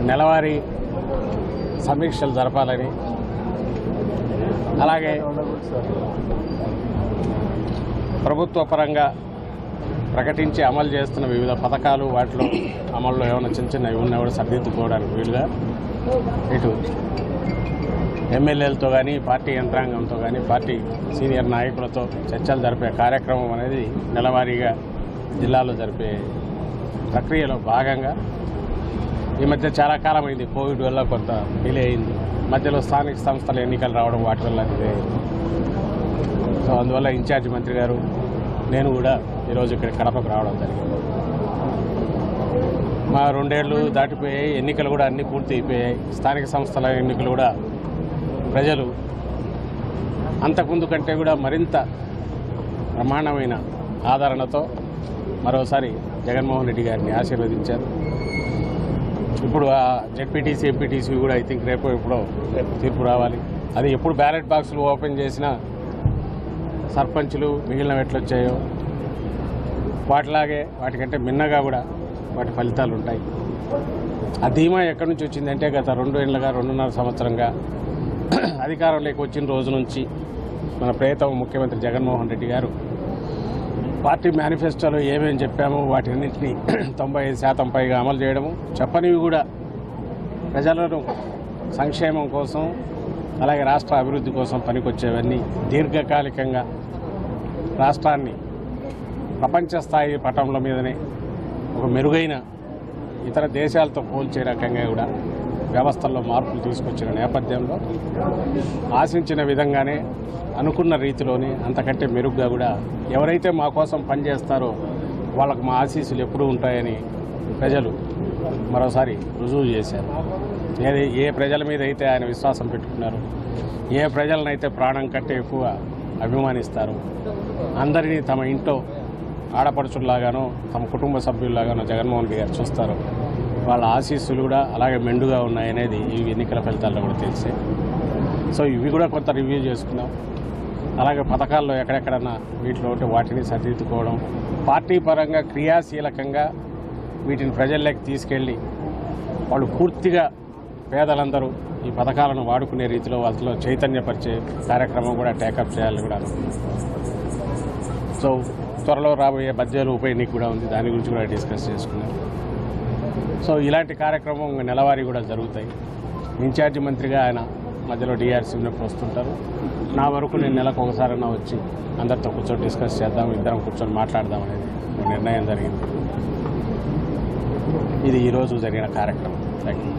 నెలవారీ సమీక్షలు జరపాలని, అలాగే ప్రభుత్వ పరంగా ప్రకటించి అమలు చేస్తున్న వివిధ పథకాలు వాటిలో అమల్లో ఏమైనా చిన్న చిన్నవి ఉన్నా కూడా సరిదిద్దుకోవడానికి వీలుగా ఇటు ఎమ్మెల్యేలతో కానీ పార్టీ యంత్రాంగంతో కానీ పార్టీ సీనియర్ నాయకులతో చర్చలు జరిపే కార్యక్రమం అనేది నెలవారీగా జిల్లాలో జరిపే ప్రక్రియలో భాగంగా ఈ మధ్య చాలా కాలమైంది. కోవిడ్ వల్ల కొంత డిలే అయింది. మధ్యలో స్థానిక సంస్థల ఎన్నికలు రావడం వాటి వల్ల డిలే అయింది. సో అందువల్ల ఇన్ఛార్జి మంత్రి గారు నేను కూడా ఈరోజు ఇక్కడ కడపకు రావడం జరిగింది. మా 2 ఏళ్ళు దాటిపోయాయి. ఎన్నికలు కూడా అన్నీ పూర్తి అయిపోయాయి. స్థానిక సంస్థల ఎన్నికలు కూడా ప్రజలు అంతకుముందు కంటే కూడా మరింత బ్రహ్మాండమైన ఆదరణతో మరోసారి జగన్మోహన్ రెడ్డి గారిని ఆశీర్వదించారు. ఇప్పుడు ఆ జెడ్పీటీసీ ఎంపీటీసీ కూడా ఐ థింక్ రేపు ఎప్పుడో తీర్పు రావాలి. అది ఎప్పుడు బ్యాలెట్ బాక్సులు ఓపెన్ చేసినా సర్పంచులు మిగిలినవి ఎట్లొచ్చాయో వాటిలాగే వాటికంటే మిన్నగా కూడా వాటి ఫలితాలు ఉంటాయి. ఆ ధీమా ఎక్కడి నుంచి వచ్చిందంటే గత 2 ఏళ్ళుగా 2.5 సంవత్సరంగా అధికారంలోకి వచ్చిన రోజు నుంచి మన ప్రియతమ ముఖ్యమంత్రి జగన్మోహన్ రెడ్డి గారు పార్టీ మేనిఫెస్టోలో ఏమేమి చెప్పామో వాటిన్నింటినీ 95% పైగా అమలు చేయడము, చెప్పనివి కూడా ప్రజలను సంక్షేమం కోసం అలాగే రాష్ట్ర అభివృద్ధి కోసం పనికొచ్చేవన్నీ దీర్ఘకాలికంగా రాష్ట్రాన్ని ప్రపంచ స్థాయి పటంల మీదనే ఒక మెరుగైన ఇతర దేశాలతో పోల్చే రకంగా కూడా వ్యవస్థల్లో మార్పులు తీసుకొచ్చిన నేపథ్యంలో ఆశించిన విధంగానే అనుకున్న రీతిలోనే అంతకంటే మెరుగ్గా కూడా ఎవరైతే మా కోసం పనిచేస్తారో వాళ్ళకు మా ఆశీస్సులు ఎప్పుడూ ఉంటాయని ప్రజలు మరోసారి రుజువు చేశారు. ఏ ప్రజల మీద అయితే ఆయన విశ్వాసం పెట్టుకున్నారు, ఏ ప్రజలనైతే ప్రాణం కంటే ఎక్కువ అభిమానిస్తారు, అందరినీ తమ ఇంట్లో ఆడపడుచుల్లాగానో తమ కుటుంబ సభ్యుల్లాగానో జగన్మోహన్ రెడ్డి గారు చూస్తారు. వాళ్ళ ఆశీస్సులు కూడా అలాగే మెండుగా ఉన్నాయనేది ఈ ఎన్నికల ఫలితాల్లో కూడా తెలిసే. సో ఇవి కూడా కొంత రివ్యూ చేసుకున్నాం. అలాగే పథకాల్లో ఎక్కడెక్కడన్నా వీటిలో ఉంటే వాటిని సరిదిద్దుకోవడం, పార్టీ పరంగా క్రియాశీలకంగా వీటిని ప్రజల్లోకి తీసుకెళ్ళి వాళ్ళు పూర్తిగా పేదలందరూ ఈ పథకాలను వాడుకునే రీతిలో వాళ్ళలో చైతన్యపరిచే కార్యక్రమం కూడా టేకప్ చేయాలని కూడా అనుకుంటున్నాం. సో త్వరలో రాబోయే బడ్జెట్ ఉప ఎన్నిక కూడా ఉంది, దాని గురించి కూడా డిస్కస్ చేసుకున్నాం. సో ఇలాంటి కార్యక్రమం నెలవారీ కూడా జరుగుతాయి. ఇన్ఛార్జి మంత్రిగా ఆయన మధ్యలో డిఆర్సీ ఉన్నప్పుడు వస్తుంటారు. నా వరకు నేను నెలకు ఒకసారైనా వచ్చి అందరితో కూర్చొని డిస్కస్ చేద్దాం, ఇద్దరం కూర్చొని మాట్లాడదాం అనేది నిర్ణయం జరిగింది. ఇది ఈరోజు జరిగిన కార్యక్రమం. Thank you.